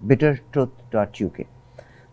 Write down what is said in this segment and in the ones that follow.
bittertruth.uk।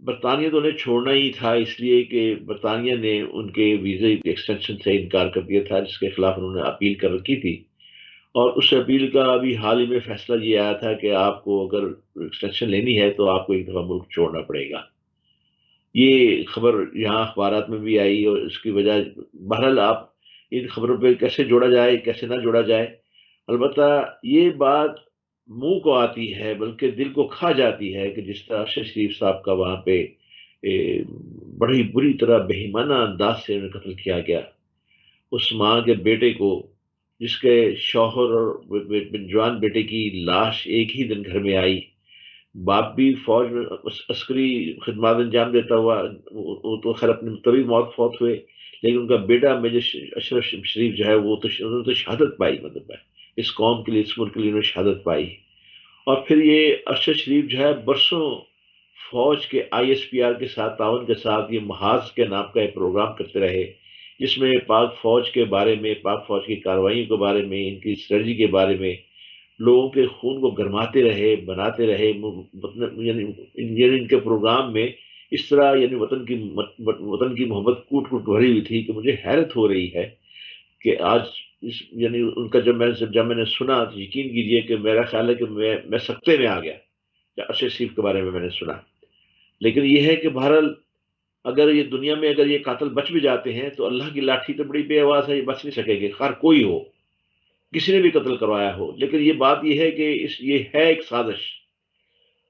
برطانیہ تو انہیں چھوڑنا ہی تھا، اس لیے کہ برطانیہ نے ان کے ویزے ایکسٹینشن سے انکار کر دیا تھا، جس کے خلاف انہوں نے اپیل کر رکھی تھی، اور اس اپیل کا ابھی حال ہی میں فیصلہ یہ آیا تھا کہ آپ کو اگر ایکسٹینشن لینی ہے تو آپ کو ایک دفعہ ملک چھوڑنا پڑے گا۔ یہ خبر یہاں اخبارات میں بھی آئی، اور اس کی وجہ بہرحال آپ ان خبروں پہ کیسے جوڑا جائے کیسے نہ جوڑا جائے، البتہ یہ بات منہ کو آتی ہے بلکہ دل کو کھا جاتی ہے کہ جس طرح ارشد شریف صاحب کا وہاں پہ اے، بڑی بری طرح بہیمانہ انداز سے انہیں قتل کیا گیا، اس ماں کے بیٹے کو، جس کے شوہر اور جوان بیٹے کی لاش ایک ہی دن گھر میں آئی، باپ بھی فوج میں عسکری خدمات انجام دیتا ہوا، وہ تو خیر اپنی طبی موت فوت ہوئے، لیکن ان کا بیٹا میجر اشرف شریف جو ہے وہ تو انہوں نے تو شہادت پائی، مطلب ہے اس قوم کے لیے اس ملک کے لیے انہوں نے شہادت پائی۔ اور پھر یہ ارشد شریف جو ہے برسوں فوج کے آئی ایس پی آر کے ساتھ تعاون کے ساتھ یہ محاذ کے نام کا ایک پروگرام کرتے رہے، جس میں پاک فوج کے بارے میں، پاک فوج کی کارروائیوں کے بارے میں، ان کی اسٹریٹجی کے بارے میں لوگوں کے خون کو گرماتے رہے، بناتے رہے، یعنی ان کے پروگرام میں اس طرح یعنی وطن کی محبت کوٹ کوٹ بھری ہوئی تھی کہ مجھے حیرت ہو رہی ہے کہ آج یعنی ان کا جب میں نے سنا تو یقین کیجئے کہ میرا خیال ہے کہ میں سکتے میں آ گیا جب ارشد شریف کے بارے میں نے سنا۔ لیکن یہ ہے کہ بہرحال اگر یہ دنیا میں اگر یہ قاتل بچ بھی جاتے ہیں تو اللہ کی لاٹھی تو بڑی بے آواز ہے، یہ بچ نہیں سکے گے، خیر کوئی ہو، کسی نے بھی قتل کروایا ہو، لیکن یہ بات یہ ہے کہ یہ ہے ایک سازش۔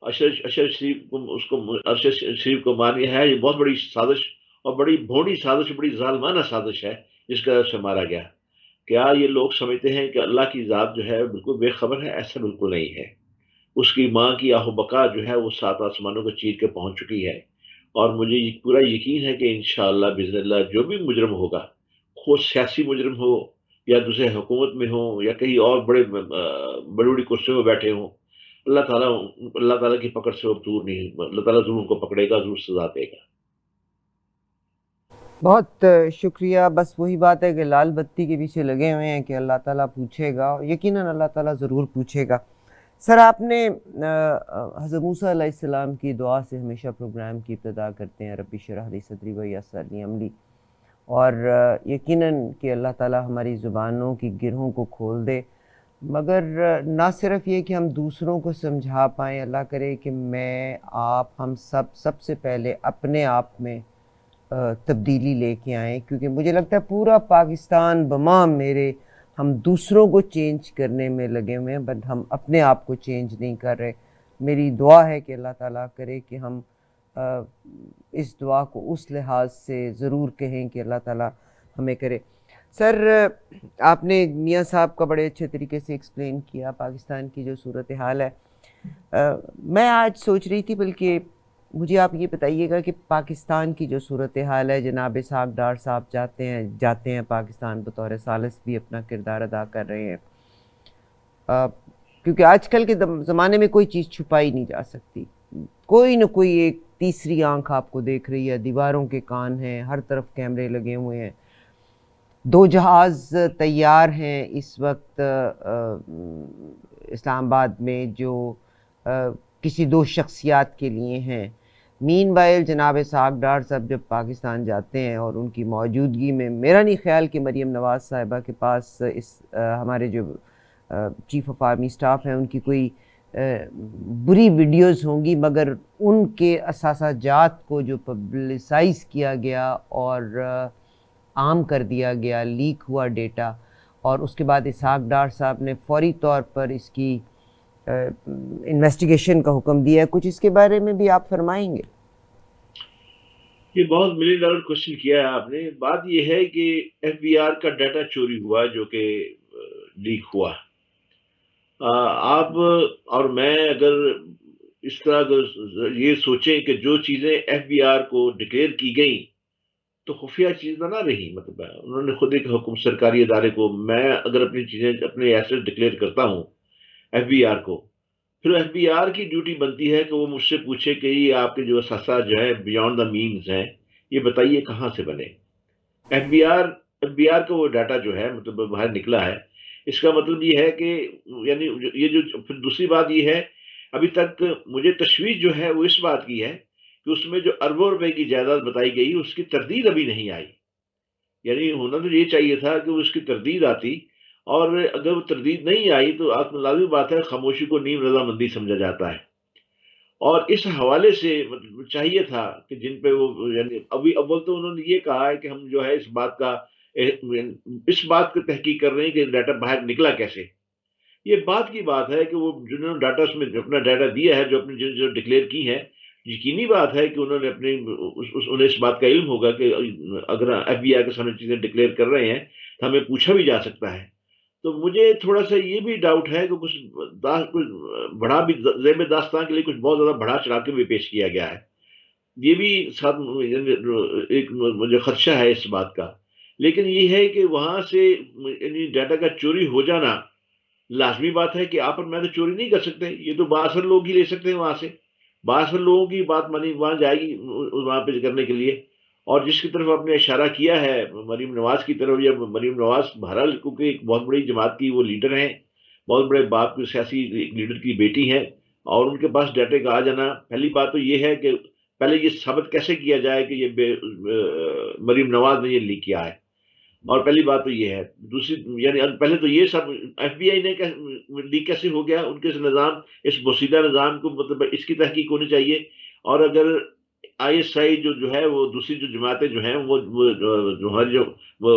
ارشد شریف کو ارشد شریف کو مارنا ہے، یہ بہت بڑی سازش اور بڑی بھونڈی سازش، بڑی ظالمانہ سازش ہے جس کا سے مارا گیا۔ کیا یہ لوگ سمجھتے ہیں کہ اللہ کی ذات جو ہے بالکل بے خبر ہے؟ ایسا بالکل نہیں ہے۔ اس کی ماں کی آہ و بکا جو ہے وہ سات آسمانوں کو چیر کے پہنچ چکی ہے، اور مجھے یہ پورا یقین ہے کہ انشاءاللہ باذن اللہ جو بھی مجرم ہوگا، خود سیاسی مجرم ہو یا دوسرے حکومت میں ہو یا کہیں اور بڑی بڑی کرسیوں میں بیٹھے ہوں، اللہ تعالیٰ کی پکڑ سے وہ دور نہیں، اللہ تعالیٰ ضرور ان کو پکڑے گا، ضرور سزا دے گا۔ بہت شکریہ۔ بس وہی بات ہے کہ لال بتی کے پیچھے لگے ہوئے ہیں کہ اللہ تعالیٰ پوچھے گا، یقیناً اللہ تعالیٰ ضرور پوچھے گا۔ سر، آپ نے حضرت موسیٰ علیہ السلام کی دعا سے ہمیشہ پروگرام کی ابتدا کرتے ہیں، رب اشرح لی صدری ویسر لی امری، اور یقیناً کہ اللہ تعالیٰ ہماری زبانوں کی گرہوں کو کھول دے، مگر نہ صرف یہ کہ ہم دوسروں کو سمجھا پائیں، اللہ کرے کہ میں آپ ہم سب سے پہلے اپنے آپ میں تبدیلی لے کے آئیں، کیونکہ مجھے لگتا ہے پورا پاکستان بمام میرے ہم دوسروں کو چینج کرنے میں لگے ہوئے ہیں، بٹ ہم اپنے آپ کو چینج نہیں کر رہے۔ میری دعا ہے کہ اللہ تعالیٰ کرے کہ ہم اس دعا کو اس لحاظ سے ضرور کہیں کہ اللہ تعالیٰ ہمیں کرے۔ سر، آپ نے میاں صاحب کا بڑے اچھے طریقے سے ایکسپلین کیا پاکستان کی جو صورتحال ہے۔ میں آج سوچ رہی تھی، بلکہ مجھے آپ یہ بتائیے گا کہ پاکستان کی جو صورتحال ہے، جناب اسحاق ڈار صاحب جاتے ہیں پاکستان بطور ثالث بھی اپنا کردار ادا کر رہے ہیں، کیونکہ آج کل کے زمانے میں کوئی چیز چھپائی نہیں جا سکتی، کوئی نہ کوئی ایک تیسری آنکھ آپ کو دیکھ رہی ہے، دیواروں کے کان ہیں، ہر طرف کیمرے لگے ہوئے ہیں، 2 جہاز تیار ہیں اس وقت اسلام آباد میں جو کسی 2 شخصیات کے لیے ہیں۔ مین وائل جناب اسحاق ڈار صاحب جب پاکستان جاتے ہیں اور ان کی موجودگی میں میرا نہیں خیال کہ مریم نواز صاحبہ کے پاس ہمارے جو چیف آف آرمی سٹاف ہیں ان کی کوئی بری ویڈیوز ہوں گی، مگر ان کے اثاثہ جات کو جو پبلسائز کیا گیا اور عام کر دیا گیا، لیک ہوا ڈیٹا، اور اس کے بعد اسحاق ڈار صاحب نے فوری طور پر اس کی انویسٹیگیشن کا حکم دیا ہے، کچھ اس کے بارے میں بھی آپ فرمائیں گے؟ یہ بہت ملین ڈالر کوشچن کیا ہے آپ نے۔ بات یہ ہے کہ ایف بی آر کا ڈیٹا چوری ہوا جو کہ لیک ہوا۔ آپ اور میں اگر اس طرح اگر یہ سوچیں کہ جو چیزیں ایف بی آر کو ڈکلیئر کی گئیں تو خفیہ چیز نہ رہی، مطلب ہے انہوں نے خود ایک حکم سرکاری ادارے کو، میں اگر اپنی چیزیں اپنے ایسٹ ڈکلیئر کرتا ہوں ایف بی آر کو، پھر ایف بی آر کی ڈیوٹی بنتی ہے کہ وہ مجھ سے پوچھے کہ یہ آپ کے جو اثاثہ جو ہے بیونڈ دا مینز ہیں، یہ بتائیے کہاں سے بنے۔ ایف بی آر کا وہ ڈاٹا جو ہے مطلب باہر نکلا ہے، اس کا مطلب یہ ہے کہ یعنی یہ جو پھر دوسری بات یہ ہے، ابھی تک مجھے تشویش جو ہے وہ اس بات کی ہے کہ اس میں جو اربوں روپے کی جائیداد بتائی گئی اس کی تردید ابھی نہیں آئی. یعنی ہونا تو یہ چاہیے تھا کہ اس کی تردید آتی، اور اگر وہ تردید نہیں آئی تو آپ لازمی بات ہے خاموشی کو نیم رضامندی سمجھا جاتا ہے. اور اس حوالے سے چاہیے تھا کہ جن پہ وہ یعنی ابھی اول تو انہوں نے یہ کہا ہے کہ ہم جو ہے اس بات کی تحقیق کر رہے ہیں کہ ڈاٹا باہر نکلا کیسے. یہ بات کی بات ہے کہ وہ جنہوں نے ڈاٹا اس میں اپنا ڈاٹا دیا ہے، جو اپنی جو ڈکلیئر کی ہے، یقینی بات ہے کہ انہوں نے اپنی انہیں اس بات کا علم ہوگا کہ اگر ایف بی آئی کے سامنے چیزیں ڈکلیئر کر رہے ہیں تو ہمیں پوچھا بھی جا سکتا ہے. تو مجھے تھوڑا سا یہ بھی ڈاؤٹ ہے کہ کچھ بڑا بھی ذیب داستان کے لیے کچھ بہت زیادہ بڑھا چڑھا کے بھی پیش کیا گیا ہے. یہ بھی ساتھ ایک مجھے خدشہ ہے اس بات کا. لیکن یہ ہے کہ وہاں سے یعنی ڈاٹا کا چوری ہو جانا لازمی بات ہے کہ آپ اور میں تو چوری نہیں کر سکتے، یہ تو بااثر لوگ ہی لے سکتے ہیں وہاں سے. بااثر لوگوں کی بات مانی وہاں جائے گی وہاں پہ کرنے کے لیے. اور جس کی طرف آپ نے اشارہ کیا ہے مریم نواز کی طرف، یا مریم نواز بہرحال کیونکہ ایک بہت بڑی جماعت کی وہ لیڈر ہیں، بہت بڑے باپ کی سیاسی لیڈر کی بیٹی ہیں، اور ان کے پاس ڈیٹے کا آ جانا، پہلی بات تو یہ ہے کہ پہلے یہ ثابت کیسے کیا جائے کہ یہ مریم نواز نے یہ لیک کیا ہے. اور پہلی بات تو یہ ہے. دوسری یعنی پہلے تو یہ سب ایف بی آئی نے لیک کیسے ہو گیا، ان کے نظام اس بوسیدہ نظام کو مطلب اس کی تحقیق ہونی چاہیے. اور اگر آئی ایس آئی جو ہے وہ دوسری جو جماعتیں جو ہیں وہ وہ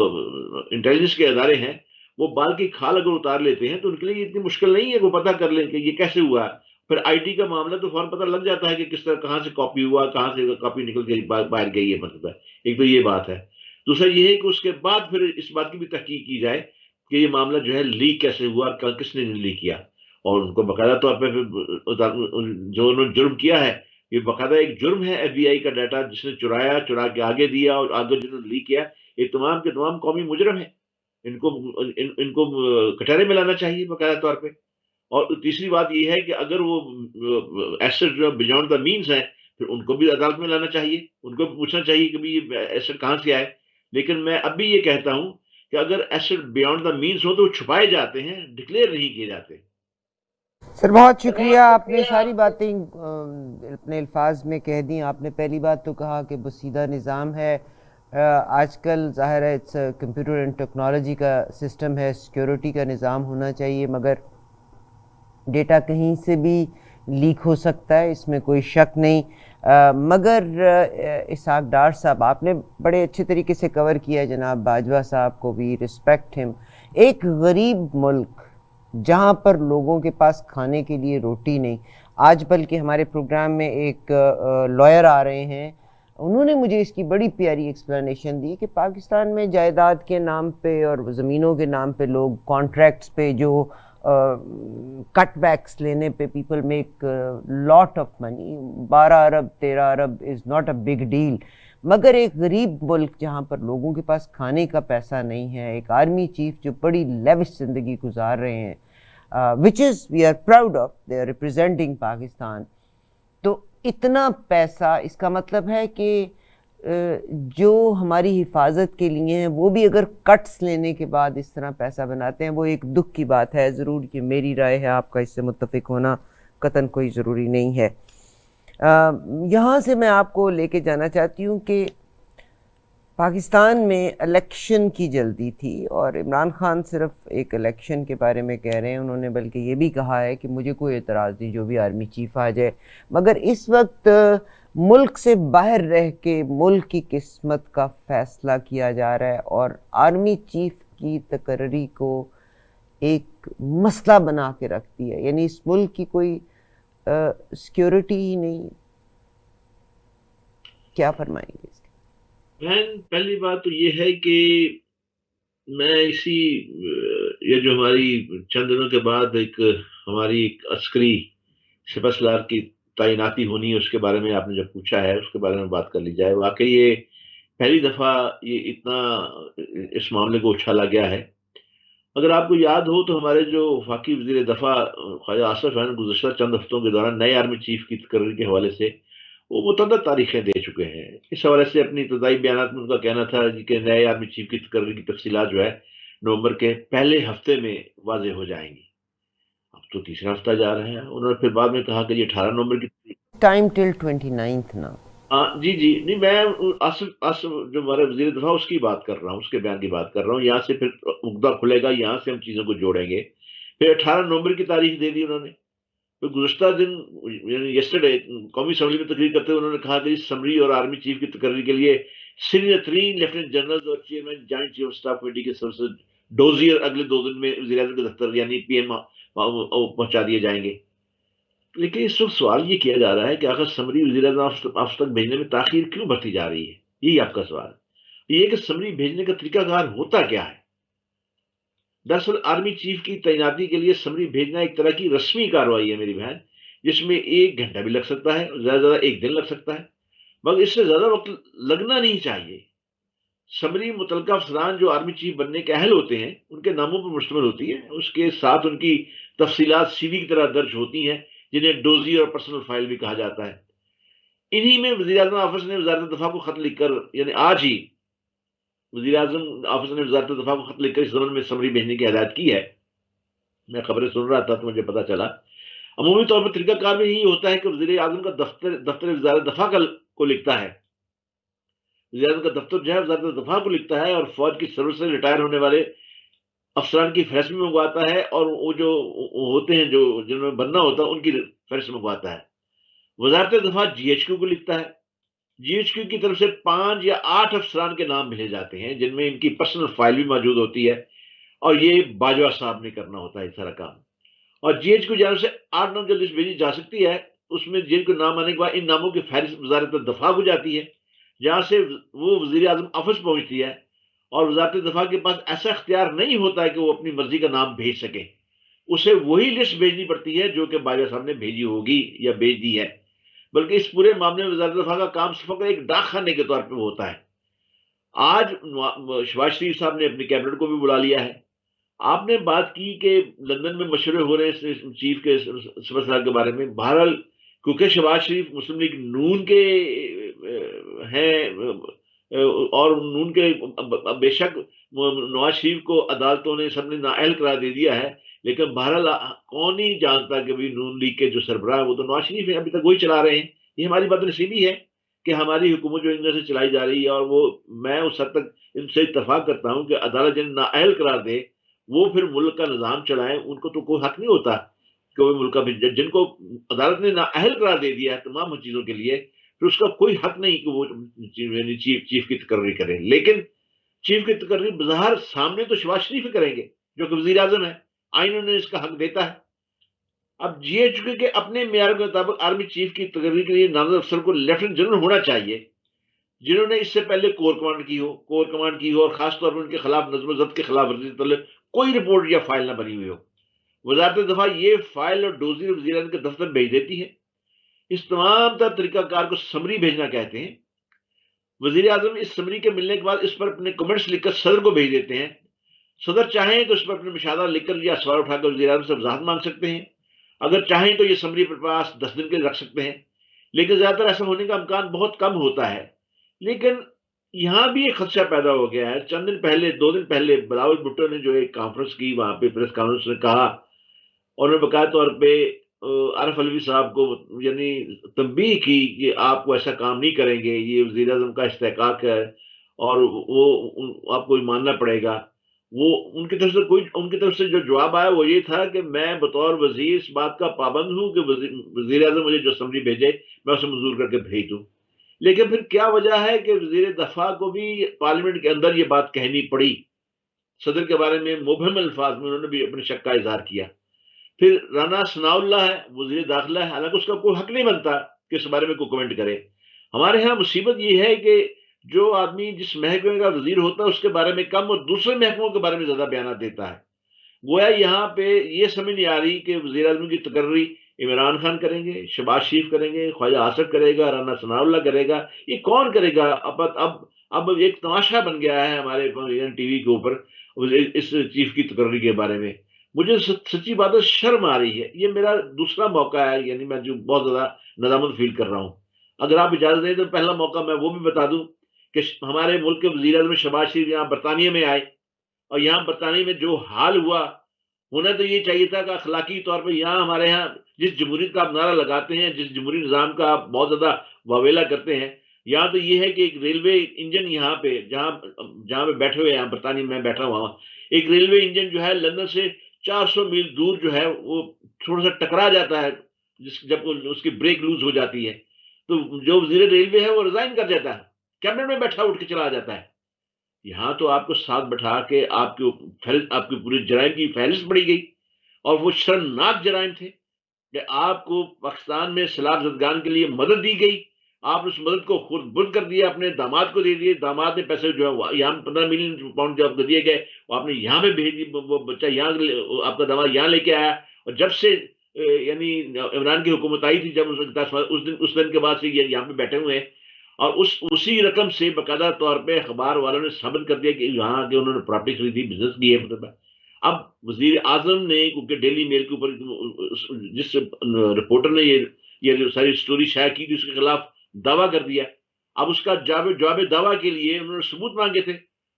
انٹیلیجنس کے ادارے ہیں، وہ بال کی کھال اگر اتار لیتے ہیں تو ان کے لیے اتنی مشکل نہیں ہے وہ پتہ کر لیں کہ یہ کیسے ہوا. پھر آئی ٹی کا معاملہ تو فوراً پتہ لگ جاتا ہے کہ کس طرح کہاں سے کاپی ہوا، کہاں سے کاپی نکل کے باہر گئی ہے. مطلب ایک تو یہ بات ہے. دوسرا یہ ہے کہ اس کے بعد پھر اس بات کی بھی تحقیق کی جائے کہ یہ معاملہ جو ہے لیک کیسے ہوا، کس نے لیک کیا. اور ان کو باقاعدہ طور پہ جو انہوں نے جرم کیا ہے، یہ باقاعدہ ایک جرم ہے ایف بی آئی کا ڈیٹا جس نے چرا کے آگے دیا اور آگے جنہوں نے لیک کیا، یہ تمام کے تمام قومی مجرم ہیں. ان کو کٹہرے میں لانا چاہیے باقاعدہ طور پہ. اور تیسری بات یہ ہے کہ اگر وہ ایسٹ جو بیونڈ دا مینس ہیں پھر ان کو بھی عدالت میں لانا چاہیے، ان کو بھی پوچھنا چاہیے کہ یہ ایسٹ کہاں سے آئے. لیکن میں اب بھی یہ کہتا ہوں کہ اگر ایسٹ بیونڈ دا مینس ہو تو وہ چھپائے جاتے ہیں، ڈکلیئر نہیں کیے جاتے. سر بہت شکریہ، آپ نے ساری باتیں اپنے الفاظ میں کہہ دیں. آپ نے پہلی بات تو کہا کہ بسیدہ نظام ہے. آج کل ظاہر ہے کمپیوٹر اینڈ ٹیکنالوجی کا سسٹم ہے، سیکیورٹی کا نظام ہونا چاہیے، مگر ڈیٹا کہیں سے بھی لیک ہو سکتا ہے، اس میں کوئی شک نہیں. مگر اسحاق ڈار صاحب، آپ نے بڑے اچھے طریقے سے کور کیا، جناب باجوہ صاحب کو بھی رسپیکٹ ہم. ایک غریب ملک جہاں پر لوگوں کے پاس کھانے کے لیے روٹی نہیں. آج بلکہ ہمارے پروگرام میں ایک لائر آ رہے ہیں، انہوں نے مجھے اس کی بڑی پیاری ایکسپلینیشن دی کہ پاکستان میں جائیداد کے نام پہ اور زمینوں کے نام پہ لوگ کانٹریکٹس پہ جو کٹ بیکس لینے پہ people make lot of money. 12 ارب 13 ارب is not a big deal. مگر ایک غریب ملک جہاں پر لوگوں کے پاس کھانے کا پیسہ نہیں ہے، ایک آرمی چیف جو بڑی لیوش زندگی گزار رہے ہیں، which is we are proud of, they are representing Pakistan. تو اتنا پیسہ، اس کا مطلب ہے کہ جو ہماری حفاظت کے لیے ہیں وہ بھی اگر کٹس لینے کے بعد اس طرح پیسہ بناتے ہیں، وہ ایک دکھ کی بات ہے. ضرور کہ میری رائے ہے، آپ کا اس سے متفق ہونا قطعاً کوئی ضروری نہیں ہے. یہاں سے میں آپ کو لے کے جانا چاہتی ہوں کہ پاکستان میں الیکشن کی جلدی تھی، اور عمران خان صرف ایک الیکشن کے بارے میں کہہ رہے ہیں، انہوں نے بلکہ یہ بھی کہا ہے کہ مجھے کوئی اعتراض نہیں جو بھی آرمی چیف آ جائے. مگر اس وقت ملک سے باہر رہ کے ملک کی قسمت کا فیصلہ کیا جا رہا ہے، اور آرمی چیف کی تقرری کو ایک مسئلہ بنا کے رکھتی ہے. یعنی اس ملک کی کوئی سیکیورٹی ہی نہیں. کیا فرمائیں گے اس کے؟ پہلی بات تو یہ ہے کہ میں یہ جو ہماری چند دنوں کے بعد ہماری ایک عسکری سپہ سالار کی تعیناتی ہونی ہے، اس کے بارے میں آپ نے جب پوچھا ہے اس کے بارے میں بات کر لی جائے. واقعی یہ پہلی دفعہ یہ اتنا اس معاملے کو اچھالا گیا ہے. اگر آپ کو یاد ہو تو ہمارے جو وفاقی وزیر دفاع خواجہ آصف ہیں گزشتہ چند ہفتوں کے دوران نئے آرمی چیف کی تقرری کے حوالے سے وہ متعدد تاریخیں دے چکے ہیں. اس حوالے سے اپنی ابتدائی بیانات میں ان کا کہنا تھا کہ نئے آرمی چیف کی تقرری کی تفصیلات جو ہے نومبر کے پہلے ہفتے میں واضح ہو جائیں گی. اب تو تیسرا ہفتہ جا رہے ہیں. انہوں نے پھر بعد میں کہا کہ یہ 18 نومبر کی ٹائم ٹل 29th نا. ہاں جی جی، نہیں میں آصف جو ہمارے وزیر دفاع اس کی بات کر رہا ہوں، اس کے بیان کی بات کر رہا ہوں، یہاں سے پھر مقدہ کھلے گا، یہاں سے ہم چیزوں کو جوڑیں گے. پھر 18 نومبر کی تاریخ دے دی انہوں نے. تو گزشتہ دن یعنی یسٹرڈے قومی اسمبلی میں تقریر کرتے ہوئے انہوں نے کہا کہ سمری اور آرمی چیف کی تقرری کے لیے سینئر ترین لیفٹیننٹ جنرل اور chairman joint chief of staff committee کے سربراہ ڈوزیئر اگلے 2 دن میں وزیر اعظم کے دفتر یعنی پی ایم پہنچا دیے جائیں گے. لیکن اس وقت سوال یہ کیا جا رہا ہے کہ آخر سمری وزیر اعظم آفس تک بھیجنے میں تاخیر کیوں برتی جا رہی ہے؟ یہی آپ کا سوال ہے. یہ کہ سمری بھیجنے کا طریقہ کار ہوتا کیا ہے؟ دراصل آرمی چیف کی تعیناتی کے لیے سمری بھیجنا ایک طرح کی رسمی کارروائی ہے میری بہن، جس میں 1 گھنٹہ بھی لگ سکتا ہے، زیادہ سے زیادہ 1 دن لگ سکتا ہے، مگر اس سے زیادہ وقت لگنا نہیں چاہیے. سمری متعلقہ افسران جو آرمی چیف بننے کے اہل ہوتے ہیں ان کے ناموں پر مشتمل ہوتی ہے، اس کے ساتھ ان کی تفصیلات سی وی کی طرح درج ہوتی ہیں، جنہیں ڈوزی اور پرسنل فائل بھی کہا جاتا ہے. انہی میں وزیر اعظم آفس نے وزارت دفاع کو خط لکھ کر، یعنی آج ہی وزیر اعظم آفس نے وزارت دفاع کو خط لکھ کر اس زمن میں سمری بھیجنے کی ہدایت کی ہے. میں خبریں سن رہا تھا تو مجھے پتا چلا عمومی طور پر طریقہ کار میں یہی ہوتا ہے کہ وزیر اعظم کا دفتر وزارت دفاع کو لکھتا ہے. وزیر اعظم کا دفتر جو ہے وزارت دفاع کو لکھتا ہے اور فوج کی سروس سے ریٹائر ہونے والے افسران کی فہرست بھی منگواتا ہے، اور وہ جو ہوتے ہیں جو جنہوں نے بننا ہوتا ہے ان کی فہرست منگواتا ہے. وزارت دفاع جی ایچ کیو کو لکھتا ہے. جی ایچ کیو کی طرف سے 5 یا 8 افسران کے نام بھیجے جاتے ہیں، جن میں ان کی پرسنل فائل بھی موجود ہوتی ہے، اور یہ باجوہ صاحب نے کرنا ہوتا ہے اس سارا کام. اور جی ایچ کی جانب سے 8 نام جو لسٹ بھیجی جا سکتی ہے، اس میں جن کو نام آنے کے بعد ان ناموں کی فہرست وزارت دفاع کو جاتی ہے، جہاں سے وہ وزیر اعظم آفس پہنچتی ہے. اور وزارت دفاع کے پاس ایسا اختیار نہیں ہوتا ہے کہ وہ اپنی مرضی کا نام بھیج سکے، اسے وہی لسٹ بھیجنی پڑتی ہے جو کہ باجوہ صاحب نے بھیجی ہوگی یا بھیج دی ہے. بلکہ اس پورے معاملے میں وزارت دفاع کا کام فقط ایک ڈاک خانے کے طور پہ ہوتا ہے. آج شہباز شریف صاحب نے اپنی کیبنٹ کو بھی بلا لیا ہے. آپ نے بات کی کہ لندن میں مشورے ہو رہے ہیں چیف کے سربراہ کے بارے میں. بہرحال کیونکہ شہباز شریف مسلم لیگ نون کے ہیں، اور نون کے بے شک نواز شریف کو عدالتوں نے سب نے نااہل قرار دے دیا ہے، لیکن بہرحال کون نہیں جانتا کہ بھی نون لیگ کے جو سربراہ ہیں وہ تو نواز شریف ہیں، ابھی تک وہی چلا رہے ہیں. یہ ہماری بد نصیبی ہے کہ ہماری حکومت جو ان سے چلائی جا رہی ہے، اور وہ میں اس حد تک ان سے اتفاق کرتا ہوں کہ عدالت جنہیں نااہل قرار دے وہ پھر ملک کا نظام چلائیں. ان کو تو کوئی حق نہیں ہوتا کہ وہ ملک کا، جن کو عدالت نے نااہل قرار دے دیا ہے تمام چیزوں کے لیے، پھر اس کا کوئی حق نہیں کہ وہ چیف کی تقرری کرے. لیکن چیف کی تقرری بظاہر سامنے تو شہباز شریف ہی کریں گے جو کہ وزیر اعظم ہے، آئین انہیں اس کا حق دیتا ہے. اب جی ایچ کیو کے اپنے معیار کے مطابق آرمی چیف کی تقرری کے لیے نامزد افسر کو لیفٹیننٹ جنرل ہونا چاہیے، جنہوں نے اس سے پہلے کور کمانڈ کی ہو اور خاص طور پر ان کے خلاف نظم و ضبط کے خلاف ورزی سے متعلق کوئی رپورٹ یا فائل نہ بنی ہوئی ہو. وزارت دفاع یہ فائل اور ڈوزی وزیر اعظم کے دفتر بھیج دیتی ہے. اس تمام تر طریقہ کار کو سمری بھیجنا کہتے ہیں. وزیر اعظم اس سمری کے ملنے کے بعد اس پر اپنے کمنٹس لکھ کر صدر کو بھیج دیتے ہیں. صدر چاہیں تو اس پر اپنے مشاہدہ لکھ کر یا سوال اٹھا کر وزیر اعظم سے وضاحت مانگ سکتے ہیں. اگر چاہیں تو یہ سمری پر پاس 10 دن کے لیے رکھ سکتے ہیں، لیکن زیادہ تر ایسا ہونے کا امکان بہت کم ہوتا ہے. لیکن یہاں بھی ایک خدشہ پیدا ہو گیا ہے. چند دن پہلے 2 دن پہلے بلاول بھٹو نے جو ایک کانفرنس کی، وہاں پہ پریس کانفرنس میں کہا، اور انہوں نے باقاعدہ طور پہ عارف علوی صاحب کو یعنی تنبیہ کی کہ آپ کو ایسا کام نہیں کریں گے، یہ وزیر اعظم کا استحقاق ہے اور وہ آپ کو ماننا پڑے گا. وہ ان کی طرف سے جو جواب آیا وہ یہ تھا کہ میں بطور وزیر اس بات کا پابند ہوں کہ وزیر اعظم مجھے جو سمری بھیجے میں اسے منظور کر کے بھیج دوں. لیکن پھر کیا وجہ ہے کہ وزیر دفاع کو بھی پارلیمنٹ کے اندر یہ بات کہنی پڑی؟ صدر کے بارے میں مبہم الفاظ میں انہوں نے بھی اپنے شک کا اظہار کیا. پھر رانا ثناء اللہ ہے وزیر داخلہ ہے، حالانکہ اس کا کوئی حق نہیں بنتا کہ اس بارے میں کوئی کمنٹ کرے. ہمارے ہاں مصیبت یہ ہے کہ جو آدمی جس محکمے کا وزیر ہوتا ہے اس کے بارے میں کم اور دوسرے محکموں کے بارے میں زیادہ بیانات دیتا ہے. گویا یہاں پہ یہ سمجھ نہیں آ رہی کہ وزیر اعظم کی تقرری عمران خان کریں گے، شہباز شریف کریں گے، خواجہ آصف کرے گا، رانا ثناء اللہ کرے گا، یہ کون کرے گا؟ اب ایک تماشا بن گیا ہے ہمارے ٹی وی کے اوپر اس چیف کی تقرری کے بارے میں. مجھے سچی بات ہے شرم آ رہی ہے. یہ میرا دوسرا موقع ہے، یعنی میں جو بہت زیادہ ندامت فیل کر رہا ہوں. اگر آپ اجازت دیں تو پہلا موقع میں وہ بھی بتا دوں کہ ہمارے ملک کے وزیر اعظم شہباز شریف یہاں برطانیہ میں آئے، اور یہاں برطانیہ میں جو حال ہوا، ہونا تو یہ چاہیے تھا کہ اخلاقی طور پہ یہاں ہمارے ہاں جس جمہوریت کا آپ نعرہ لگاتے ہیں، جس جمہوری نظام کا آپ بہت زیادہ واویلا کرتے ہیں، یا تو یہ ہے کہ ایک ریلوے انجن یہاں پہ جہاں پہ بیٹھے ہوئے ہیں برطانیہ میں بیٹھا ہوا ہوں، ایک ریلوے انجن جو ہے لندن سے 400 میل دور جو ہے وہ تھوڑا سا ٹکرا جاتا ہے، جب اس کی بریک لوز ہو جاتی ہے تو جو وزیر ریلوے ہے وہ ریزائن کر جاتا ہے، کیبنٹ میں بیٹھا اٹھ کے چلا جاتا ہے۔ یہاں تو آپ کو ساتھ بٹھا کے آپ کی پوری جرائم کی فہرست پڑی گئی، اور وہ شرمناک جرائم تھے کہ آپ کو پاکستان میں سلاح زدگان کے لیے مدد دی گئی، آپ نے اس مدد کو خود بند کر دیا، اپنے داماد کو دے دیے، داماد نے پیسے جو ہے یہاں 15 ملین پاؤنڈ جو آپ کو دیے گئے وہ آپ نے یہاں پہ بھیج دی، وہ بچہ یہاں آپ کا داماد یہاں لے کے آیا، اور جب سے یعنی عمران کی حکومت آئی تھی، جب اس دن کے بعد سے یہ یہاں پہ بیٹھے ہوئے ہیں، اور اسی رقم سے باقاعدہ طور پہ اخبار والوں نے ثابت کر دیا کہ یہاں کے انہوں نے پراپرٹی خریدی، بزنس کی ہے۔ اب وزیر اعظم نے کیونکہ ڈیلی میل کے اوپر جس رپورٹر نے یہ جو ساری سٹوری شائع کی تھی اس کے خلاف دعویٰ کر دیا، اب اس کا جواب دعویٰ کے لیے انہوں نے ثبوت مانگے تھے،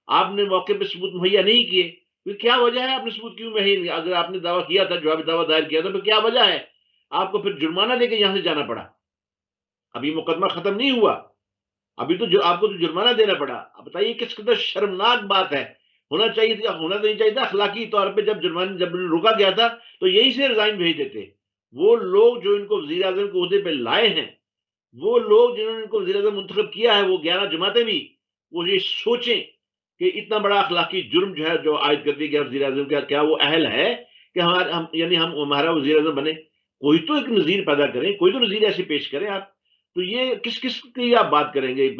آپ نے موقع پہ ثبوت مہیا نہیں کیے، پھر کیا وجہ ہے آپ نے ثبوت کیوں مہیا نہیں؟ اگر آپ نے دعویٰ کیا تھا، جواب دعویٰ دائر کیا تھا، تو کیا وجہ ہے آپ کو پھر جرمانہ لے کے یہاں سے جانا پڑا؟ ابھی مقدمہ ختم نہیں ہوا، ابھی تو آپ کو تو جرمانہ دینا پڑا۔ اب بتائیے کس قدر شرمناک بات ہے۔ ہونا تو نہیں چاہیے تھا اخلاقی طور پہ، جب روکا گیا تھا تو یہیں سے ریزائن بھیج دیتے۔ وہ لوگ جو ان کو وزیر اعظم کے عہدے پہ لائے ہیں، وہ لوگ جنہوں نے ان کو وزیر اعظم منتخب کیا ہے، وہ 11 جماعتیں بھی وہ یہ سوچیں کہ اتنا بڑا اخلاقی جرم جو ہے جو عائد کر دیا گیا وزیر اعظم کا، کیا وہ اہل ہے کہ ہمارا وزیر اعظم بنے؟ کوئی تو ایک نظیر پیدا کریں، کوئی تو نظیر ایسے پیش کریں آپ۔ تو یہ کس کی آپ بات کریں گے؟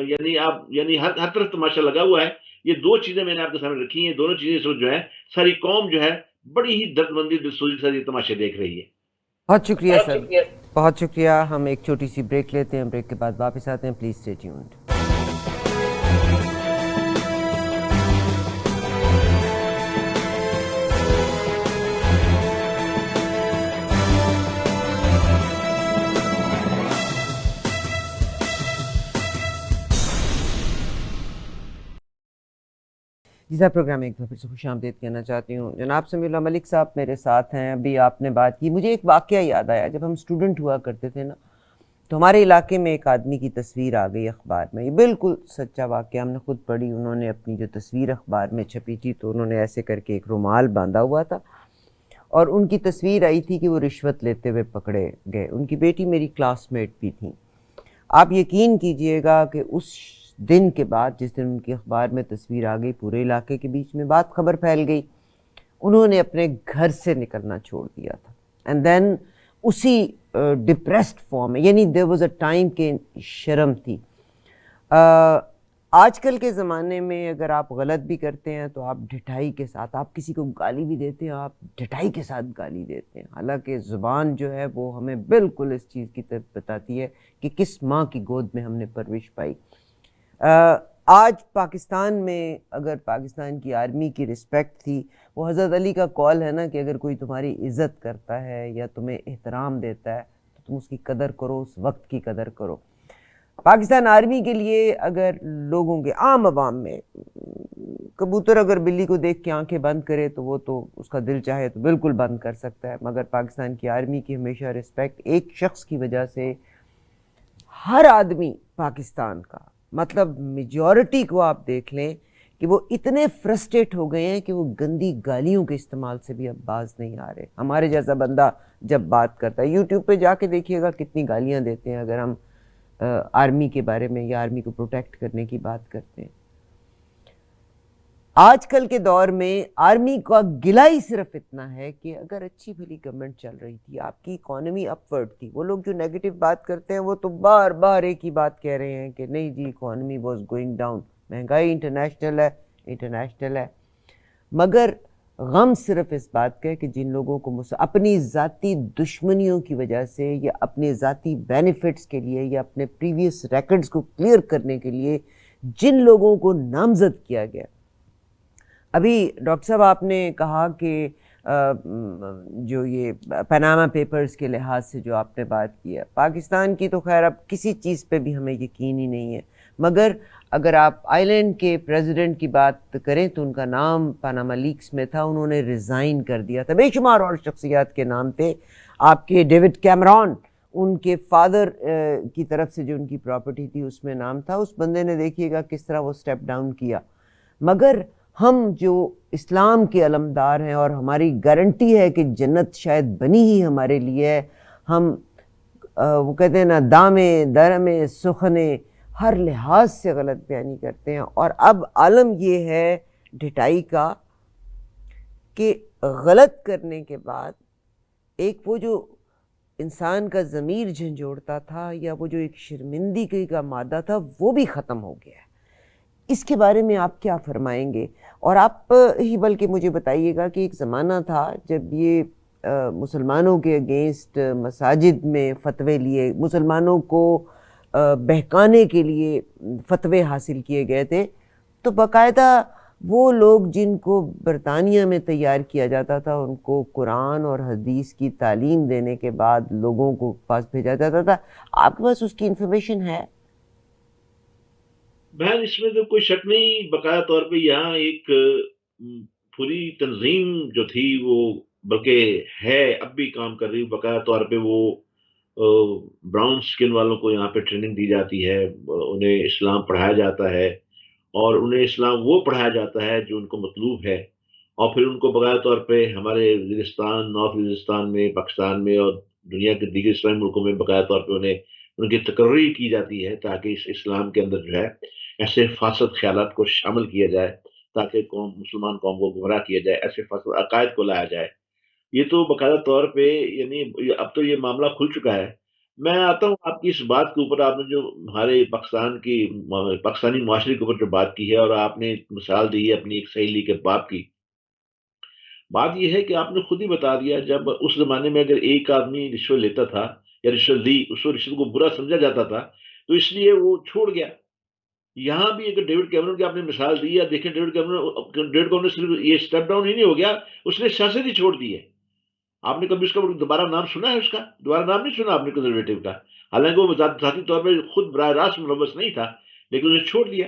یعنی ہر طرف تماشا لگا ہوا ہے۔ یہ دو چیزیں میں نے آپ کے سامنے رکھی ہیں، دونوں چیزیں اس وقت جو ہے ساری قوم جو ہے بڑی ہی درد مندی دلسوزی سے یہ تماشے دیکھ رہی ہے۔ بہت شکریہ سر، بہت شکریہ۔ ہم ایک چھوٹی سی بریک لیتے ہیں، بریک کے بعد واپس آتے ہیں، پلیز اسٹے ٹیونڈ۔ جیسا پروگرام ایک دفعہ پھر سے خوش آمدید کہنا چاہتی ہوں۔ جناب سمیع اللہ ملک صاحب میرے ساتھ ہیں۔ ابھی آپ نے بات کی، مجھے ایک واقعہ یاد آیا۔ جب ہم اسٹوڈنٹ ہوا کرتے تھے نا، تو ہمارے علاقے میں ایک آدمی کی تصویر آ گئی اخبار میں، یہ بالکل سچا واقعہ، ہم نے خود پڑھی۔ انہوں نے اپنی جو تصویر اخبار میں چھپی تھی تو انہوں نے ایسے کر کے ایک رومال باندھا ہوا تھا، اور ان کی تصویر آئی تھی کہ وہ رشوت لیتے ہوئے پکڑے گئے۔ ان کی بیٹی میری کلاس میٹ بھی تھیں۔ آپ یقین کیجئے گا کہ اس دن کے بعد، جس دن ان کی اخبار میں تصویر آ گئی، پورے علاقے کے بیچ میں بات خبر پھیل گئی۔ انہوں نے اپنے گھر سے نکلنا چھوڑ دیا تھا، اینڈ دین اسی ڈپریسڈ فارم میں، یعنی دیر واز اے ٹائم کہ شرم تھی۔ آج کل کے زمانے میں اگر آپ غلط بھی کرتے ہیں تو آپ ڈھٹائی کے ساتھ، آپ کسی کو گالی بھی دیتے ہیں، آپ ڈھٹائی کے ساتھ گالی دیتے ہیں، حالانکہ زبان جو ہے وہ ہمیں بالکل اس چیز کی طرف بتاتی ہے کہ کس ماں کی گود میں ہم نے پرورش پائی۔ آج پاکستان میں اگر پاکستان کی آرمی کی رسپیکٹ تھی، وہ حضرت علی کا قول ہے نا کہ اگر کوئی تمہاری عزت کرتا ہے یا تمہیں احترام دیتا ہے تو تم اس کی قدر کرو، اس وقت کی قدر کرو۔ پاکستان آرمی کے لیے اگر لوگوں کے عام عوام میں کبوتر اگر بلی کو دیکھ کے آنکھیں بند کرے تو وہ تو اس کا دل چاہے تو بالکل بند کر سکتا ہے، مگر پاکستان کی آرمی کی ہمیشہ رسپیکٹ ایک شخص کی وجہ سے ہر آدمی پاکستان کا، مطلب میجورٹی کو آپ دیکھ لیں کہ وہ اتنے فرسٹریٹ ہو گئے ہیں کہ وہ گندی گالیوں کے استعمال سے بھی اب باز نہیں آ رہے۔ ہمارے جیسا بندہ جب بات کرتا ہے، یوٹیوب پہ جا کے دیکھیے گا کتنی گالیاں دیتے ہیں اگر ہم آرمی کے بارے میں یا آرمی کو پروٹیکٹ کرنے کی بات کرتے ہیں۔ آج کل کے دور میں آرمی کا گلہ ہی صرف اتنا ہے کہ اگر اچھی بھلی گورنمنٹ چل رہی تھی، آپ کی اکانومی اپ ورڈ تھی، وہ لوگ جو نیگیٹو بات کرتے ہیں وہ تو بار بار ایک ہی بات کہہ رہے ہیں کہ نہیں جی اکانومی واز گوئنگ ڈاؤن، مہنگائی انٹرنیشنل ہے، مگر غم صرف اس بات کا ہے کہ جن لوگوں کو اپنی ذاتی دشمنیوں کی وجہ سے یا اپنے ذاتی بینیفٹس کے لیے یا اپنے پریویس ریکارڈز کو کلیئر کرنے کے لیے جن لوگوں کو نامزد کیا گیا۔ ابھی ڈاکٹر صاحب آپ نے کہا کہ جو یہ پاناما پیپرز کے لحاظ سے جو آپ نے بات کی ہے، پاکستان کی تو خیر اب کسی چیز پہ بھی ہمیں یقین ہی نہیں ہے، مگر اگر آپ آئی لینڈ کے پریزیڈنٹ کی بات کریں تو ان کا نام پاناما لیکس میں تھا، انہوں نے ریزائن کر دیا تھا۔ بے شمار اور شخصیات کے نام تھے، آپ کے ڈیوڈ کیمرون، ان کے فادر کی طرف سے جو ان کی پراپرٹی تھی اس میں نام تھا. اس بندے نے دیکھیے گا کس طرح وہ سٹیپ ڈاؤن کیا. مگر ہم جو اسلام کے علمدار ہیں اور ہماری گارنٹی ہے کہ جنت شاید بنی ہی ہمارے لیے ہے، ہم وہ کہتے ہیں نا دامیں درمیں سخنے ہر لحاظ سے غلط بیانی کرتے ہیں. اور اب عالم یہ ہے ڈھٹائی کا کہ غلط کرنے کے بعد ایک وہ جو انسان کا ضمیر جھنجھوڑتا تھا یا وہ جو ایک شرمندگی کا مادہ تھا وہ بھی ختم ہو گیا ہے. اس کے بارے میں آپ کیا فرمائیں گے؟ اور آپ ہی بلکہ مجھے بتائیے گا کہ ایک زمانہ تھا جب یہ مسلمانوں کے اگینسٹ مساجد میں فتوے لیے، مسلمانوں کو بہکانے کے لیے فتوے حاصل کیے گئے تھے، تو باقاعدہ وہ لوگ جن کو برطانیہ میں تیار کیا جاتا تھا ان کو قرآن اور حدیث کی تعلیم دینے کے بعد لوگوں کو پاس بھیجا جاتا تھا. آپ کے پاس اس کی انفارمیشن ہے؟ بہن اس میں تو کوئی شک نہیں، بقایا طور پہ یہاں ایک پوری تنظیم جو تھی وہ بلکہ ہے اب بھی کام کر رہی، بقایا طور پہ وہ براؤن سکن والوں کو یہاں پہ ٹریننگ دی جاتی ہے، انہیں اسلام پڑھایا جاتا ہے، اور انہیں اسلام وہ پڑھایا جاتا ہے جو ان کو مطلوب ہے، اور پھر ان کو بقایا طور پہ ہمارے وزیرستان، نارتھ وزیرستان میں، پاکستان میں اور دنیا کے دیگر اسلامی ملکوں میں بقایا طور پہ انہیں ان کی تقرری کی جاتی ہے تاکہ اس اسلام کے اندر جو ہے ایسے فاسد خیالات کو شامل کیا جائے، تاکہ مسلمان قوم کو گمراہ کیا جائے، ایسے فاسد عقائد کو لایا جائے. یہ تو باقاعدہ طور پہ یعنی اب تو یہ معاملہ کھل چکا ہے. میں آتا ہوں آپ کی اس بات کے اوپر، آپ نے جو ہمارے پاکستانی معاشرے کے اوپر جو بات کی ہے، اور آپ نے مثال دی ہے اپنی ایک سہیلی کے باپ کی. بات یہ ہے کہ آپ نے خود ہی بتا دیا، جب اس زمانے میں اگر ایک آدمی رشوت لیتا تھا یا رشوت لی، اس کو رشوت کو برا سمجھا جاتا تھا، تو اس لیے وہ چھوڑ گیا. یہاں بھی اگر ڈیوڈ کیمرون کی آپ نے مثال دی ہے، دیکھیں ڈیوڈ کیمرون صرف یہ اسٹیپ ڈاؤن ہی نہیں ہو گیا، اس نے سیاست ہی چھوڑ دی ہے. آپ نے کبھی اس کا دوبارہ نام سنا ہے؟ اس کا دوبارہ نام نہیں سنا آپ نے کنزرویٹو کا، حالانکہ وہ ذاتی طور پہ خود براہ راست ملوث نہیں تھا، لیکن اسے چھوڑ دیا.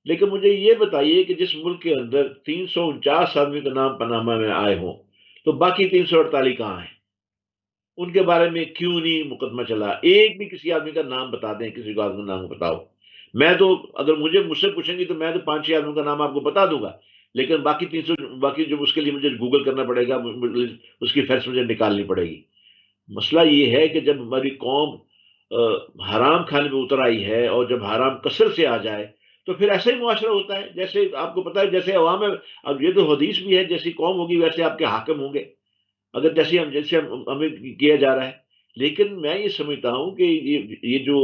لیکن مجھے یہ بتائیے کہ جس ملک کے اندر 349 آدمی کا نام پاناما میں آئے ہوں، تو باقی 348 کہاں ہیں؟ ان کے بارے میں کیوں نہیں مقدمہ چلا؟ ایک بھی کسی آدمی کا نام بتا دیں، کسی کو آدمی کا نام بتاؤ. میں تو اگر مجھ سے پوچھیں گے تو میں تو 5-6 آدمیوں کا نام آپ کو بتا دوں گا، لیکن باقی جو اس کے لیے مجھے گوگل کرنا پڑے گا، اس کی فہرست مجھے نکالنی پڑے گی. مسئلہ یہ ہے کہ جب ہماری قوم حرام کھانے میں اتر آئی ہے، اور جب حرام کثر سے آ جائے تو پھر ایسا ہی معاشرہ ہوتا ہے. جیسے آپ کو پتا ہے، جیسے عوام ہے، اب یہ تو حدیث بھی ہے، جیسی قوم ہوگی ویسے آپ کے حاکم ہوں گے، اگر جیسے ہمیں کیا جا رہا ہے. لیکن میں یہ سمجھتا ہوں کہ یہ جو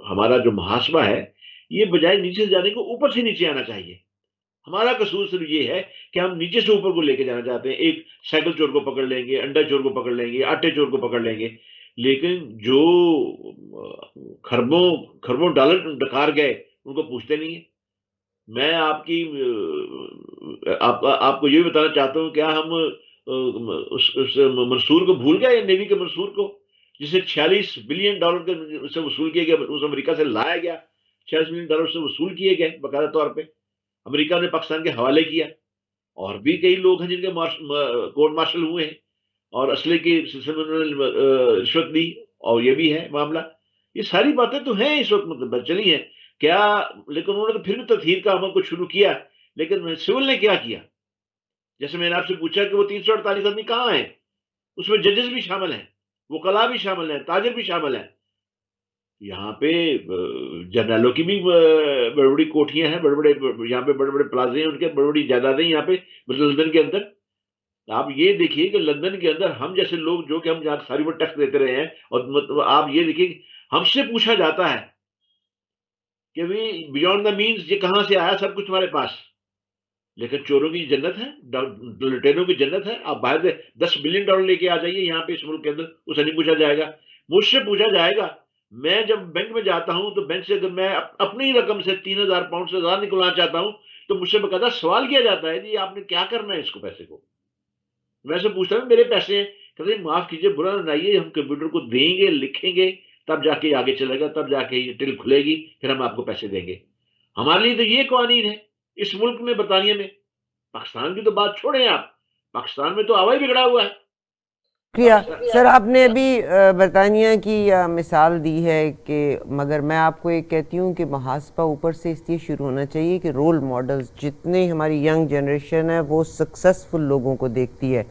ہمارا جو محاسبہ ہے، یہ بجائے نیچے سے جانے کو اوپر سے نیچے آنا چاہیے. ہمارا قصور صرف یہ ہے کہ ہم نیچے سے اوپر کو لے کے جانا چاہتے ہیں. ایک سائیکل چور کو پکڑ لیں گے، انڈا چور کو پکڑ لیں گے، آٹے چور کو پکڑ لیں گے، لیکن جو کھربوں کھربوں ڈالر ڈکار گئے ان کو پوچھتے نہیں ہیں. میں آپ کو یہ بتانا چاہتا ہوں، کیا ہم اس منصور کو بھول گئے، یا نیوی کے منصور کو، جسے $46 بلین کے سے وصول کیا گیا، اس امریکہ سے لایا گیا، $46 بلین سے وصول کیے گئے باقاعدہ طور پہ، امریکہ نے پاکستان کے حوالے کیا. اور بھی کئی لوگ ہیں جن کے کورٹ مارشل ہوئے ہیں اور اسلحے کے سلسلے میں انہوں نے رشوت دی، اور یہ بھی ہے معاملہ. یہ ساری باتیں تو ہیں اس وقت، مطلب چلی ہیں کیا. لیکن انہوں نے تو پھر بھی تطہیر کا عمل کو شروع کیا، لیکن سول نے کیا کیا؟ جیسے میں نے آپ سے پوچھا کہ وہ 348 آدمی کہاں ہیں، اس میں ججز بھی شامل ہیں، وکلاء بھی شامل ہیں، تاجر بھی شامل ہیں. یہاں پہ جرنیلوں کی بھی بڑی بڑی کوٹھیاں ہیں، بڑے بڑے یہاں پہ بڑے بڑے پلازے ہیں، ان کے بڑی بڑی جائیدادیں یہاں پہ لندن کے اندر. آپ یہ دیکھیے کہ لندن کے اندر ہم جیسے لوگ جو کہ ہم جہاں ساری وہ ٹیکس دیتے رہے ہیں، اور آپ یہ دیکھیے ہم سے پوچھا جاتا ہے کہ بیونڈ دا مینز یہ کہاں سے آیا سب کچھ ہمارے پاس. لیکن چوروں کی جنت ہے، لٹیروں کی جنت ہے. آپ باہر سے $10 بلین لے کے آ جائیے یہاں پہ اس ملک کے اندر، اسے نہیں پوچھا جائے گا. مجھ سے پوچھا جائے گا. میں جب بینک میں جاتا ہوں تو بینک سے اگر میں اپنی رقم سے 3,000 پاؤنڈ سے زیادہ نکلنا چاہتا ہوں تو مجھ سے باقاعدہ سوال کیا جاتا ہے، جی آپ نے کیا کرنا ہے اس کو، پیسے کو. میں سے پوچھتا ہوں میرے پیسے ہیں، کہتے ہیں معاف کیجیے، برا نہ منائیے، ہم کمپیوٹر کو دیں گے، لکھیں گے، تب جا کے آگے چلے گا، تب جا کے یہ ٹل کھلے گی، پھر ہم آپ کو پیسے دیں گے. ہمارے لیے تو یہ قوانین ہے اس ملک میں، برطانیہ میں. پاکستان کی تو بات چھوڑیں آپ، پاکستان میں تو آواز بگڑا ہوا ہے. شکریہ سر، آپ نے ابھی برطانیہ کی مثال دی ہے کہ، مگر میں آپ کو ایک کہتی ہوں کہ محاسبہ اوپر سے اس لیے شروع ہونا چاہیے کہ رول ماڈلز جتنے ہماری ینگ جنریشن ہے وہ سکسیسفل لوگوں کو دیکھتی ہے۔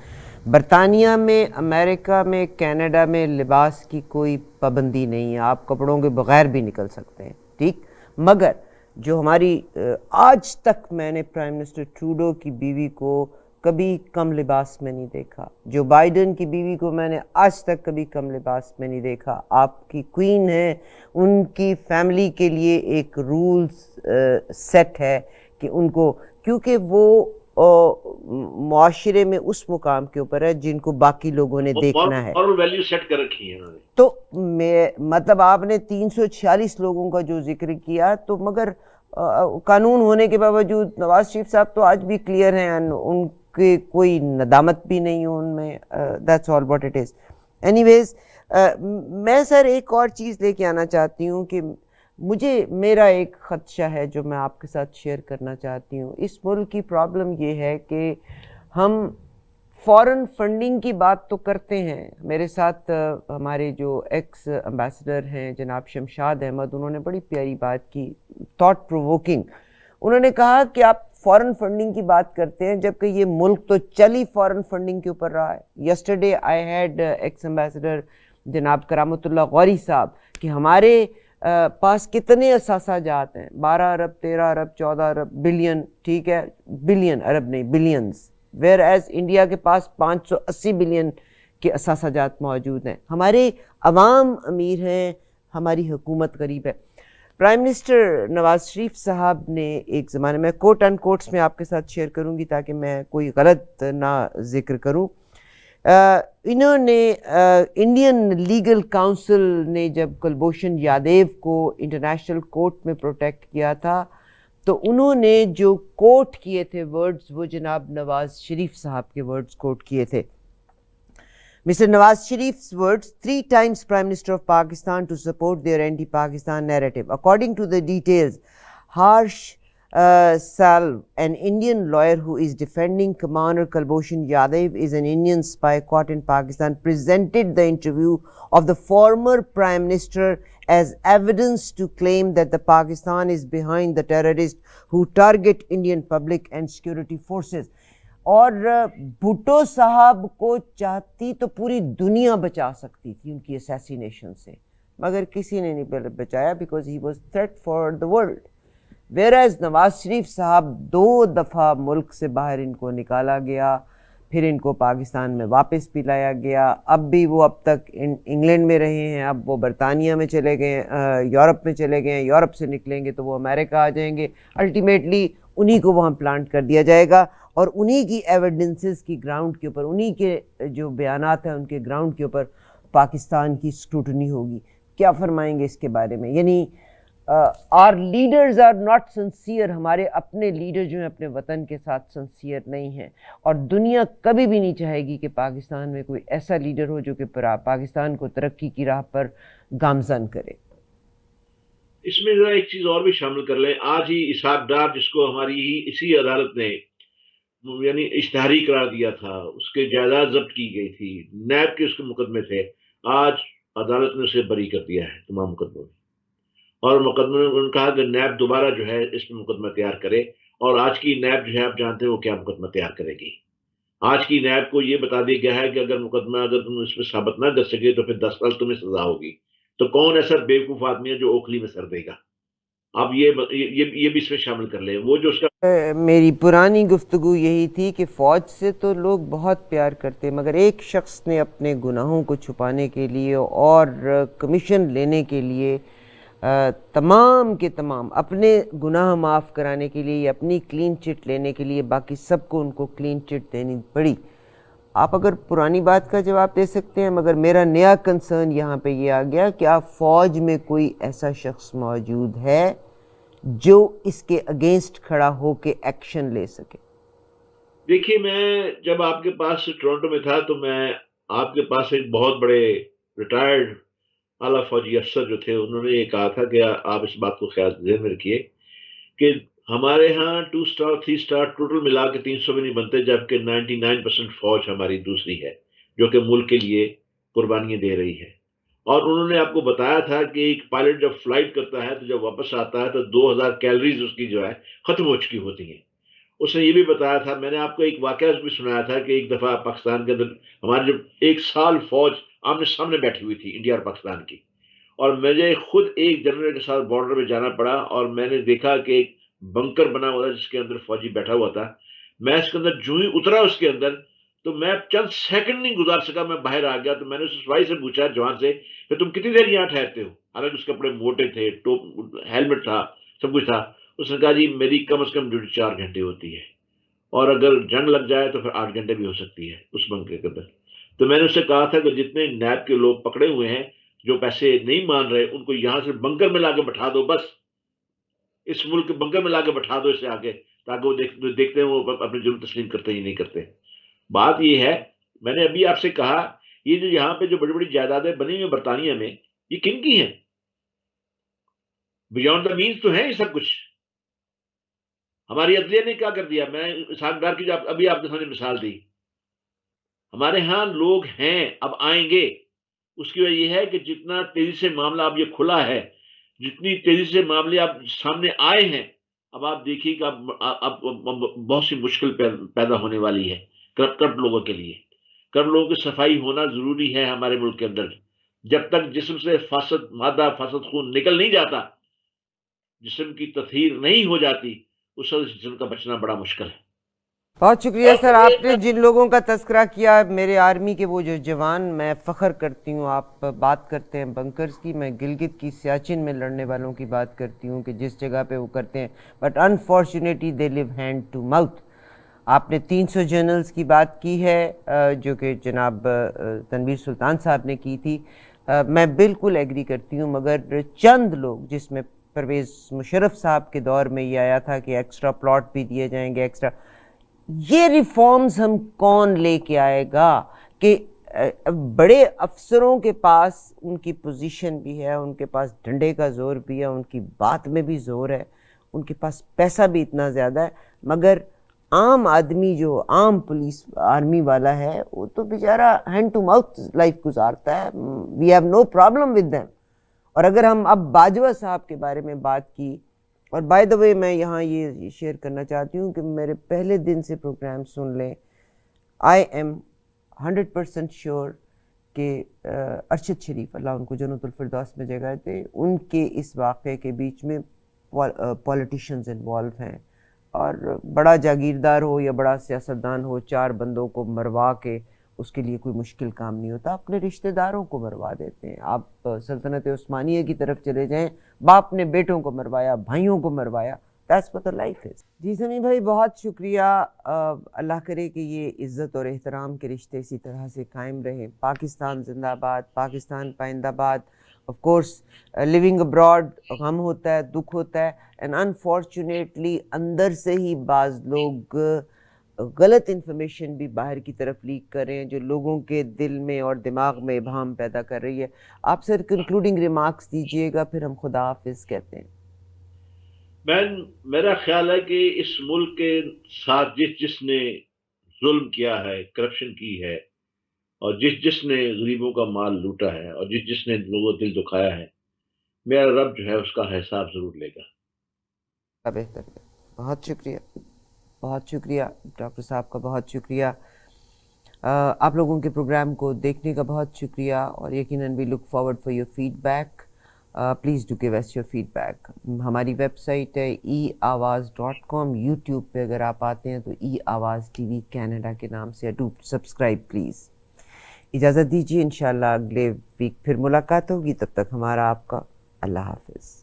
برطانیہ میں، امریکہ میں، کینیڈا میں لباس کی کوئی پابندی نہیں ہے، آپ کپڑوں کے بغیر بھی نکل سکتے ہیں، ٹھیک، مگر جو ہماری آج تک میں نے پرائم منسٹر ٹروڈو کی بیوی کو کبھی کم لباس میں نہیں دیکھا، جو بائیڈن کی بیوی کو میں نے آج تک کبھی کم لباس میں نہیں دیکھا۔ آپ کی کوئین ہے، ان کی فیملی کے لیے ایک رولز سیٹ ہے کہ ان کو، کیونکہ وہ معاشرے میں اس مقام کے اوپر ہے جن کو باقی لوگوں نے دیکھنا ہے۔ مورل ویلیو سیٹ کر رکھی ہے انہوں نے۔ تو مطلب آپ نے 346 لوگوں کا جو ذکر کیا، تو مگر قانون ہونے کے باوجود نواز شریف صاحب تو آج بھی کلیئر ہیں، ان کے کوئی ندامت بھی نہیں ہو ان میں، that's all what it is. Anyways, میں سر ایک اور چیز لے کے آنا چاہتی ہوں کہ میرا ایک خدشہ ہے جو میں آپ کے ساتھ شیئر کرنا چاہتی ہوں۔ اس ملک کی پرابلم یہ ہے کہ ہم فورن فنڈنگ کی بات تو کرتے ہیں، میرے ساتھ ہمارے جو ایکس امبیسڈر ہیں جناب شمشاد احمد، انہوں نے بڑی پیاری بات کی، تھاٹ پرووکنگ۔ انہوں نے کہا کہ آپ فورن فنڈنگ کی بات کرتے ہیں جبکہ یہ ملک تو چلی فورن فنڈنگ کے اوپر رہا ہے۔ Yesterday I had x ambassador جناب کرامت اللہ غوری صاحب کہ ہمارے پاس کتنے اثاثہ جات ہیں، 12 ارب، 13 ارب، 14 ارب، بلین، ٹھیک ہے، بلین، ارب نہیں، بلینز، ویئر ایز انڈیا کے پاس 580 بلین کے اثاثہ جات موجود ہیں۔ ہمارے عوام امیر ہیں، ہماری حکومت غریب ہے۔ پرائم منسٹر نواز شریف صاحب نے ایک زمانے میں کوٹ ان کوٹس میں آپ کے ساتھ شیئر کروں گی تاکہ میں کوئی غلط نہ ذکر کروں، انہوں نے انڈین لیگل کاؤنسل نے جب کلبھوشن یادیو کو انٹرنیشنل کورٹ میں پروٹیکٹ کیا تھا تو انہوں نے جو کوٹ کیے تھے ورڈز، وہ جناب نواز شریف صاحب کے ورڈز کوٹ کیے تھے۔ Mr. Nawaz Sharif's words, 3 times Prime Minister of Pakistan to support their anti-Pakistan narrative. According to the details, Harsh Salve, an Indian lawyer who is defending Commander Kulbhushan Yadav, is an Indian spy caught in Pakistan, presented the interview of the former Prime Minister as evidence to claim that the Pakistan is behind the terrorists who target Indian public and security forces. اور بھٹو صاحب کو چاہتی تو پوری دنیا بچا سکتی تھی ان کی اسیسینیشن سے، مگر کسی نے نہیں بچایا because he was threat for the world. Where is Nawaz Sharif صاحب 2 دفعہ ملک سے باہر ان کو نکالا گیا، پھر ان کو پاکستان میں واپس بھی لایا گیا، اب بھی وہ اب تک انگلینڈ میں رہے ہیں، اب وہ برطانیہ میں چلے گئے، یورپ میں چلے گئے ہیں، یورپ سے نکلیں گے تو وہ امریکہ آ جائیں گے، الٹیمیٹلی انہی کو وہاں پلانٹ کر دیا جائے گا، اور انہی کی ایویڈنسز کی گراؤنڈ کے اوپر، انہی کے جو بیانات ہیں ان کے گراؤنڈ کے اوپر پاکستان کی اسکروٹنی ہوگی۔ کیا فرمائیں گے اس کے بارے میں؟ یعنی our leaders are not sincere، ہمارے اپنے لیڈر جو ہیں اپنے وطن کے ساتھ سنسیئر نہیں ہیں، اور دنیا کبھی بھی نہیں چاہے گی کہ پاکستان میں کوئی ایسا لیڈر ہو جو کہ پاکستان کو ترقی کی راہ پر گامزن کرے۔ اس میں ذرا ایک چیز اور بھی شامل کر لیں، آج ہی اسحاق ڈار جس کو ہماری اسی عدالت نے یعنی اشتہاری قرار دیا تھا، اس کے جائیداد ضبط کی گئی تھی، نیب کے اس کے مقدمے تھے، آج عدالت نے اسے بری کر دیا ہے تمام مقدموں میں، اور مقدمے میں انہوں نے کہا کہ نیب دوبارہ جو ہے اس میں مقدمہ تیار کرے، اور آج کی نیب جو ہے آپ جانتے ہیں وہ کیا مقدمہ تیار کرے گی۔ آج کی نیب کو یہ بتا دیا گیا ہے کہ اگر مقدمہ اگر تم اس میں ثابت نہ کر سکے تو پھر 10 سال تمہیں سزا ہوگی۔ تو کون ایسا بیوقوف آدمی ہے جو اوکھلی میں سر دے گا؟ اب یہ بھی اس میں شامل کر لیں، وہ جو اس کا میری پرانی گفتگو یہی تھی کہ فوج سے تو لوگ بہت پیار کرتے، مگر ایک شخص نے اپنے گناہوں کو چھپانے کے لیے اور کمیشن لینے کے لیے، تمام کے تمام اپنے گناہ معاف کرانے کے لیے، اپنی کلین چٹ لینے کے لیے باقی سب کو ان کو کلین چٹ دینی پڑی۔ آپ اگر پرانی بات کا جواب دے سکتے ہیں، مگر میرا نیا کنسرن یہاں پہ یہ آ گیا کہ آپ فوج میں کوئی ایسا شخص موجود ہے جو اس کے اگینسٹ کھڑا ہو کے ایکشن لے سکے؟ دیکھیے، میں جب آپ کے پاس ٹورنٹو میں تھا تو میں آپ کے پاس ایک بہت بڑے ریٹائرڈ اعلیٰ فوجی افسر جو تھے انہوں نے یہ کہا تھا کہ آپ اس بات کو خیال ذہن میں رکھیے کہ ہمارے ہاں 2 سٹار 3 سٹار ٹوٹل ملا کے 300 بھی نہیں بنتے، جبکہ 99% فوج ہماری دوسری ہے، جو کہ ملک کے لیے قربانیاں دے رہی ہے. اور انہوں نے آپ کو بتایا تھا کہ ایک پائلٹ جب فلائٹ کرتا ہے تو جب واپس آتا ہے تو 2000 کیلریز اس کی جو ہے ختم ہو چکی ہوتی ہیں. اس نے یہ بھی بتایا تھا، میں نے آپ کو ایک واقعہ بھی سنایا تھا کہ ایک دفعہ پاکستان کے اندر ہماری جب 1 سال فوج آمنے سامنے بیٹھی ہوئی تھی انڈیا اور پاکستان کی، اور مجھے خود ایک جنرل کے ساتھ بارڈر پہ جانا پڑا، اور میں نے دیکھا کہ ایک بنکر بنا ہوا تھا جس کے اندر فوجی بیٹھا ہوا تھا. میں اس کے اندر جو ہی اترا اس کے اندر تو میں چند سیکنڈ نہیں گزار سکا، میں باہر آ گیا. تو میں نے اس سپاہی سے پوچھا، جوان سے، کہ تم کتنی دیر یہاں ٹھہرتے ہو؟ حالانکہ اس کے کپڑے موٹے تھے، ہیلمٹ تھا، سب کچھ تھا. اس نے کہا جی میری کم از کم ڈیوٹی 4 گھنٹے ہوتی ہے، اور اگر جنگ لگ جائے تو پھر 8 گھنٹے بھی ہو سکتی ہے اس بنکر کے اندر. تو میں نے اس سے کہا تھا کہ جتنے نیب کے لوگ پکڑے ہوئے ہیں جو پیسے نہیں مان رہے، ان کو یہاں سے بنکر میں لا کے بٹھا دو، بس اس ملک کے بنکر میں لا کے بٹھا دو اس سے آگے، تاکہ وہ دیکھتے ہیں وہ اپنے جرم تسلیم کرتے ہی نہیں کرتے. بات یہ ہے، میں نے ابھی آپ سے کہا یہ جو یہاں پہ جو بڑی بڑی جائیدادیں بنی ہوئی برطانیہ میں، یہ کن کی ہیں؟ بیونڈ دا مینس تو ہیں یہ سب کچھ. ہماری عدلیہ نے کیا کر دیا؟ میں اسحاق ڈار کی جو ابھی آپ کے سامنے مثال دی، ہمارے ہاں لوگ ہیں، اب آئیں گے. اس کی وجہ یہ ہے کہ جتنا تیزی سے معاملہ اب یہ کھلا ہے، جتنی تیزی سے معاملے اب سامنے آئے ہیں، اب آپ دیکھیے کہ اب بہت سی مشکل پیدا ہونے والی ہے کرپٹ لوگوں کے لیے. کرپٹ لوگوں کی صفائی ہونا ضروری ہے ہمارے ملک کے اندر. جب تک جسم سے فاسد مادہ، فاسد خون نکل نہیں جاتا، جسم کی تطہیر نہیں ہو جاتی، اس وقت جسم کا بچنا بڑا مشکل ہے. بہت شکریہ سر، آپ نے جن لوگوں کا تذکرہ کیا، میرے آرمی کے وہ جو جوان، میں فخر کرتی ہوں. آپ بات کرتے ہیں بنکرز کی، میں گلگت کی سیاچن میں لڑنے والوں کی بات کرتی ہوں کہ جس جگہ پہ وہ کرتے ہیں، but unfortunately they live hand to mouth. آپ نے 300 جرنلز کی بات کی ہے جو کہ جناب تنویر سلطان صاحب نے کی تھی. میں بالکل ایگری کرتی ہوں، مگر چند لوگ، جس میں پرویز مشرف صاحب کے دور میں یہ آیا تھا کہ ایکسٹرا پلاٹ بھی دیے جائیں گے، ایکسٹرا، یہ ریفارمز ہم کون لے کے آئے گا؟ کہ بڑے افسروں کے پاس ان کی پوزیشن بھی ہے، ان کے پاس ڈنڈے کا زور بھی ہے، ان کی بات میں بھی زور ہے، ان کے پاس پیسہ بھی اتنا زیادہ ہے، مگر عام آدمی جو عام پولیس آرمی والا ہے وہ تو بیچارہ ہینڈ ٹو ماؤتھ لائف گزارتا ہے. We have no problem with them. اور اگر ہم اب باجوہ صاحب کے بارے میں بات کی، اور بائی دا وے میں یہاں یہ شیئر کرنا چاہتی ہوں کہ میرے پہلے دن سے پروگرام سن لیں، آئی ایم 100% شیور کہ ارشد شریف، اللہ ان کو جنت الفردوس میں جگہ دے، ان کے اس واقعے کے بیچ میں پولیٹیشینز انوالو ہیں. اور بڑا جاگیردار ہو یا بڑا سیاستدان ہو، 4 بندوں کو مروا کے اس کے لیے کوئی مشکل کام نہیں ہوتا. اپنے رشتہ داروں کو مروا دیتے ہیں. آپ سلطنت عثمانیہ کی طرف چلے جائیں، باپ نے بیٹوں کو مروایا، بھائیوں کو مروایا. That's what life is. جی سمیع بھائی بہت شکریہ. اللہ کرے کہ یہ عزت اور احترام کے رشتے اسی طرح سے قائم رہیں. پاکستان زندہ باد، پاکستان پائندہ باد. آف کورس لیونگ ابراڈ غم ہوتا ہے، دکھ ہوتا ہے، اینڈ انفارچونیٹلی اندر سے ہی بعض لوگ غلط انفارمیشن بھی باہر کی طرف لیک کر رہے ہیں جو لوگوں کے دل میں اور دماغ میں ابہام پیدا کر رہی ہے. آپ سر کنکلوڈنگ ریمارکس دیجئے گا، پھر ہم خدا حافظ کہتے ہیں. میرا خیال ہے کہ اس ملک کے ساتھ جس نے ظلم کیا ہے، کرپشن کی ہے، اور جس نے غریبوں کا مال لوٹا ہے، اور جس نے لوگوں کو دل دکھایا ہے، میرا رب جو ہے اس کا حساب ضرور لے گا. بہتر ہے. بہت شکریہ، بہت شکریہ ڈاکٹر صاحب کا، بہت شکریہ. آپ لوگوں کے پروگرام کو دیکھنے کا بہت شکریہ، اور یقیناً we look forward for your feedback. Please do give us your feedback. ہماری ویب سائٹ ہے eAwaaz.com. یوٹیوب پہ اگر آپ آتے ہیں تو eAwaaz TV کینیڈا کے نام سے ڈو سبسکرائب پلیز. اجازت دیجیے، انشاءاللہ اگلے ویک پھر ملاقات ہوگی. تب تک ہمارا آپ کا اللہ حافظ.